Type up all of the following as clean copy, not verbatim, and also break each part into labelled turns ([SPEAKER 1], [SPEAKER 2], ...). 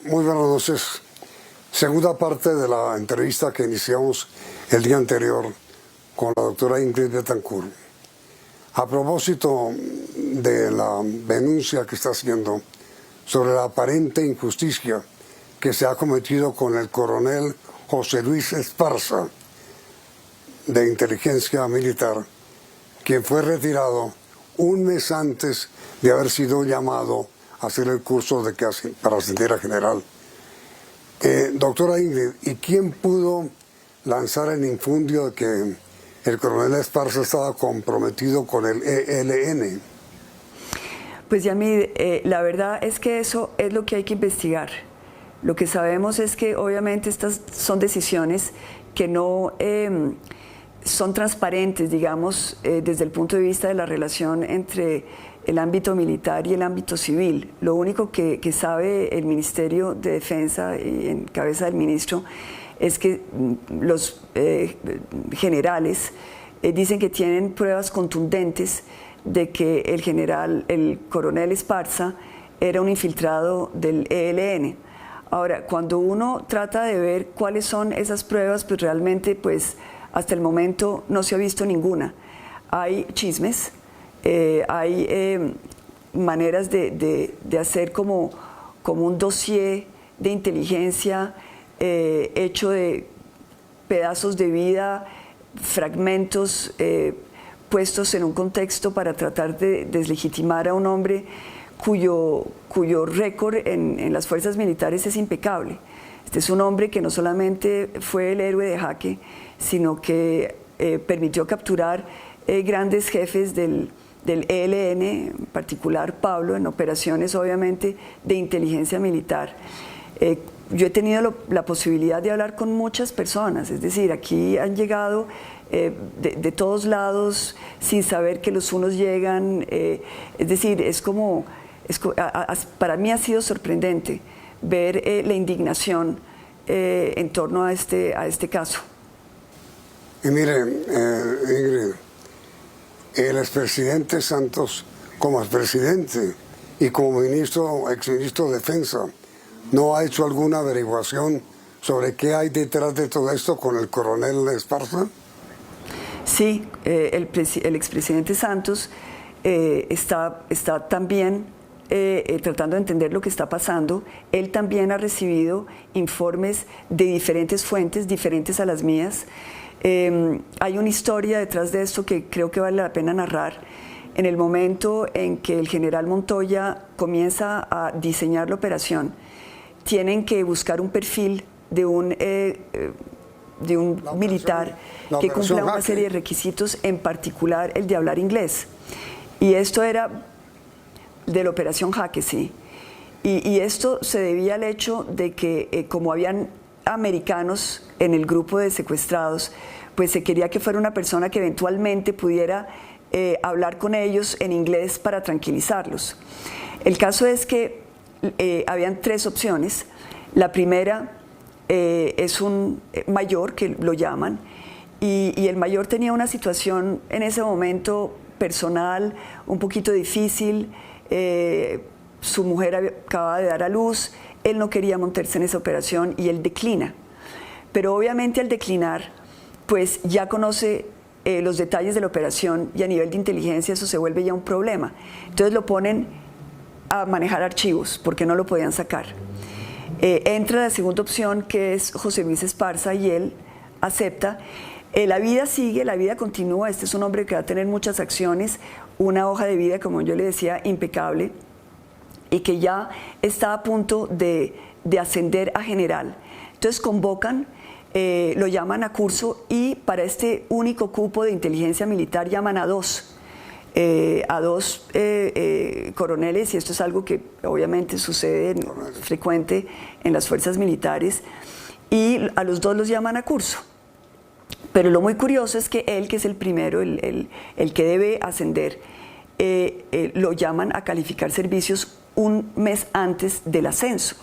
[SPEAKER 1] Muy buenas noches. Segunda parte de la entrevista que iniciamos el día anterior con la doctora Ingrid Betancourt. A propósito de la denuncia que está haciendo sobre la aparente injusticia que se ha cometido con el coronel José Luis Esparza, de Inteligencia Militar, quien fue retirado un mes antes de haber sido llamado a hacer el curso para ascender a general. Doctora Ingrid, ¿y quién pudo lanzar el infundio de que el coronel Esparza estaba comprometido con el ELN?
[SPEAKER 2] Pues Yamid, la verdad es que eso es lo que hay que investigar. Lo que sabemos es que obviamente estas son decisiones que no son transparentes, digamos, desde el punto de vista de la relación entre el ámbito militar y el ámbito civil. Lo único que sabe el Ministerio de Defensa y en cabeza del ministro es que los generales dicen que tienen pruebas contundentes de que el coronel Esparza era un infiltrado del ELN. Ahora, cuando uno trata de ver cuáles son esas pruebas, pues realmente, pues hasta el momento no se ha visto ninguna. Hay chismes, hay maneras de hacer como un dossier de inteligencia hecho de pedazos de vida, fragmentos puestos en un contexto para tratar de deslegitimar a un hombre cuyo récord en las fuerzas militares es impecable. Este es un hombre que no solamente fue el héroe de Jaque, sino que permitió capturar grandes jefes del ELN, en particular Pablo, en operaciones obviamente de inteligencia militar. Yo he tenido la posibilidad de hablar con muchas personas, es decir, aquí han llegado de todos lados sin saber que los unos llegan, es decir, para mí ha sido sorprendente ver la indignación en torno a este caso.
[SPEAKER 1] Y mire, Ingrid, el expresidente Santos, como expresidente y como exministro de Defensa, ¿no ha hecho alguna averiguación sobre qué hay detrás de todo esto con el coronel Esparza?
[SPEAKER 2] Sí, el expresidente Santos está también tratando de entender lo que está pasando. Él también ha recibido informes de diferentes fuentes, diferentes a las mías. Hay una historia detrás de esto que creo que vale la pena narrar. En el momento en que el general Montoya comienza a diseñar la operación, tienen que buscar un perfil de un militar que cumpla una serie de requisitos, en particular el de hablar inglés. Y esto era de la operación Jaque, sí. Y esto se debía al hecho de que como habían americanos en el grupo de secuestrados, pues se quería que fuera una persona que eventualmente pudiera hablar con ellos en inglés para tranquilizarlos. El caso es que habían tres opciones. La primera es un mayor, que lo llaman, y el mayor tenía una situación en ese momento personal un poquito difícil. Su mujer acababa de dar a luz, él no quería montarse en esa operación y él declina. Pero obviamente al declinar, pues ya conoce los detalles de la operación y a nivel de inteligencia eso se vuelve ya un problema. Entonces lo ponen a manejar archivos porque no lo podían sacar. Entra la segunda opción, que es José Luis Esparza, y él acepta. La vida sigue, la vida continúa. Este es un hombre que va a tener muchas acciones, una hoja de vida, como yo le decía, impecable, y que ya está a punto de ascender a general. Entonces convocan, lo llaman a curso, y para este único cupo de inteligencia militar llaman a dos coroneles, y esto es algo que obviamente sucede frecuente en las fuerzas militares, y a los dos los llaman a curso. Pero lo muy curioso es que él, que es el primero, el que debe ascender, lo llaman a calificar servicios un mes antes del ascenso,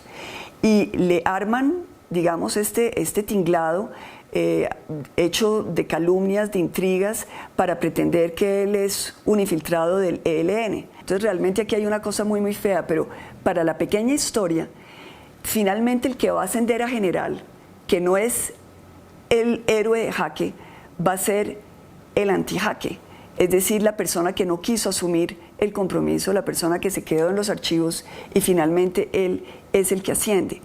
[SPEAKER 2] y le arman, digamos, este tinglado hecho de calumnias, de intrigas, para pretender que él es un infiltrado del ELN. Entonces realmente aquí hay una cosa muy fea, pero para la pequeña historia, finalmente el que va a ascender a general, que no es el héroe de Jaque, va a ser el anti-Jaque, es decir, la persona que no quiso asumir el compromiso, la persona que se quedó en los archivos y finalmente él es el que asciende.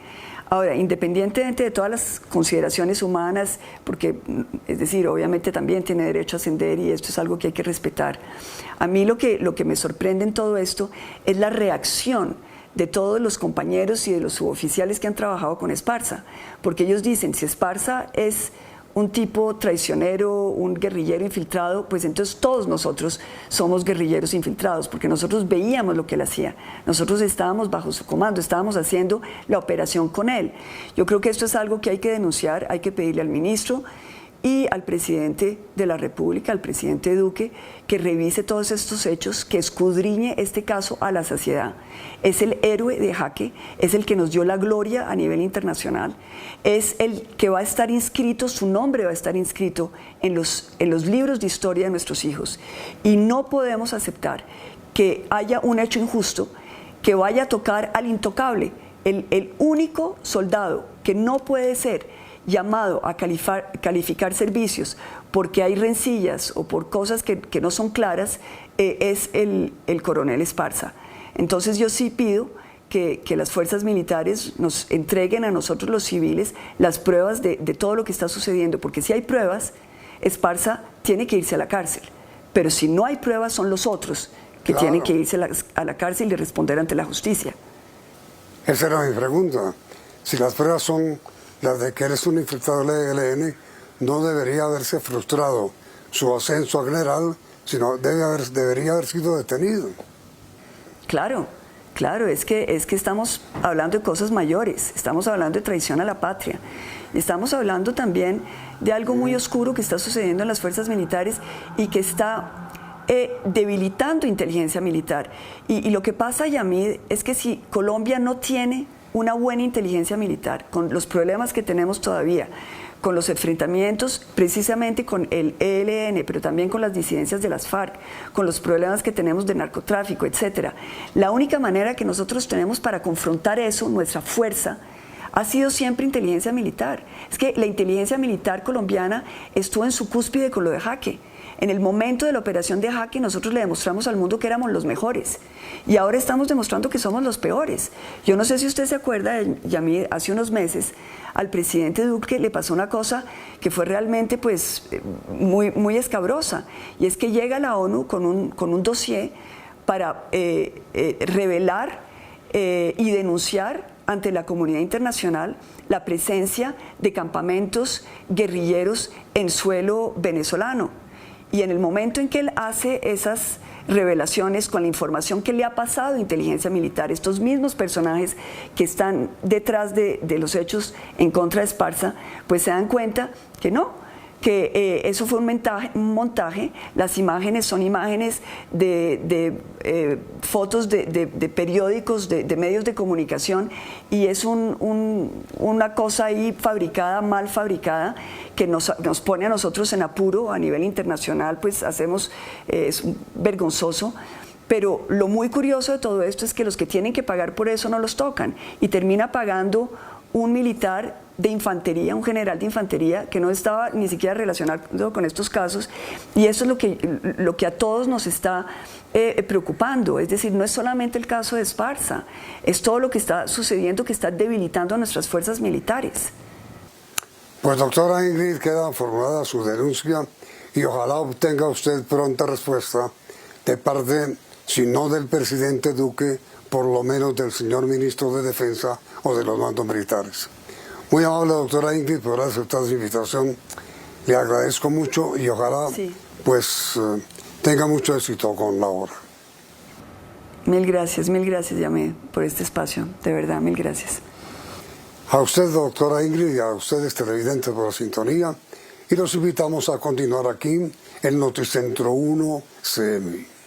[SPEAKER 2] Ahora, independientemente de todas las consideraciones humanas, porque, es decir, obviamente también tiene derecho a ascender y esto es algo que hay que respetar, a mí lo que me sorprende en todo esto es la reacción de todos los compañeros y de los suboficiales que han trabajado con Esparza, porque ellos dicen, si Esparza es un tipo traicionero, un guerrillero infiltrado, pues entonces todos nosotros somos guerrilleros infiltrados, porque nosotros veíamos lo que él hacía, nosotros estábamos bajo su comando, estábamos haciendo la operación con él. Yo creo que esto es algo que hay que denunciar, hay que pedirle al ministro y al presidente de la República, al presidente Duque, que revise todos estos hechos, que escudriñe este caso a la saciedad. Es el héroe de Jaque, es el que nos dio la gloria a nivel internacional, es el que va a estar inscrito, su nombre va a estar inscrito en los libros de historia de nuestros hijos. Y no podemos aceptar que haya un hecho injusto que vaya a tocar al intocable, el único soldado que no puede ser llamado a calificar servicios porque hay rencillas o por cosas que no son claras, es el coronel Esparza. Entonces yo sí pido que las fuerzas militares nos entreguen a nosotros los civiles las pruebas de todo lo que está sucediendo, porque si hay pruebas, Esparza tiene que irse a la cárcel, pero si no hay pruebas son los otros que tienen que irse a la cárcel y responder ante la justicia.
[SPEAKER 1] Esa era mi pregunta. Si las pruebas son las de que eres un infiltrado del ELN, no debería haberse frustrado su ascenso a general, sino debería haber sido detenido.
[SPEAKER 2] Claro, es que estamos hablando de cosas mayores, estamos hablando de traición a la patria, estamos hablando también de algo muy oscuro que está sucediendo en las fuerzas militares y que está debilitando inteligencia militar. Y lo que pasa, Yamid, es que si Colombia no tiene una buena inteligencia militar, con los problemas que tenemos todavía, con los enfrentamientos precisamente con el ELN, pero también con las disidencias de las FARC, con los problemas que tenemos de narcotráfico, etcétera. La única manera que nosotros tenemos para confrontar eso, nuestra fuerza, ha sido siempre inteligencia militar. Es que la inteligencia militar colombiana estuvo en su cúspide con lo de Jaque. En el momento de la operación de Jaque nosotros le demostramos al mundo que éramos los mejores y ahora estamos demostrando que somos los peores. Yo no sé si usted se acuerda, Yamid, hace unos meses al presidente Duque le pasó una cosa que fue realmente pues muy escabrosa, y es que llega la ONU con un dossier para revelar y denunciar ante la comunidad internacional la presencia de campamentos guerrilleros en suelo venezolano. Y en el momento en que él hace esas revelaciones con la información que le ha pasado a inteligencia militar, estos mismos personajes que están detrás de los hechos en contra de Esparza, pues se dan cuenta que no, que eso fue un montaje. Las imágenes son imágenes de fotos de periódicos, de medios de comunicación, y es una cosa ahí fabricada, mal fabricada, que nos pone a nosotros en apuro a nivel internacional, pues es vergonzoso. Pero lo muy curioso de todo esto es que los que tienen que pagar por eso no los tocan, y termina pagando un militar de infantería, un general de infantería que no estaba ni siquiera relacionado con estos casos, y eso es lo que a todos nos está preocupando. Es decir, no es solamente el caso de Esparza, es todo lo que está sucediendo que está debilitando a nuestras fuerzas militares.
[SPEAKER 1] Pues doctora Ingrid, queda formulada su denuncia y ojalá obtenga usted pronta respuesta de parte, si no del presidente Duque, por lo menos del señor ministro de Defensa o de los mandos militares. Muy amable doctora Ingrid por haber aceptado su invitación, le agradezco mucho y ojalá pues tenga mucho éxito con la obra.
[SPEAKER 2] Mil gracias, Yamid, por este espacio, de verdad, mil gracias.
[SPEAKER 1] A usted, doctora Ingrid, y a ustedes televidentes por la sintonía, y los invitamos a continuar aquí en Noticentro 1 CM.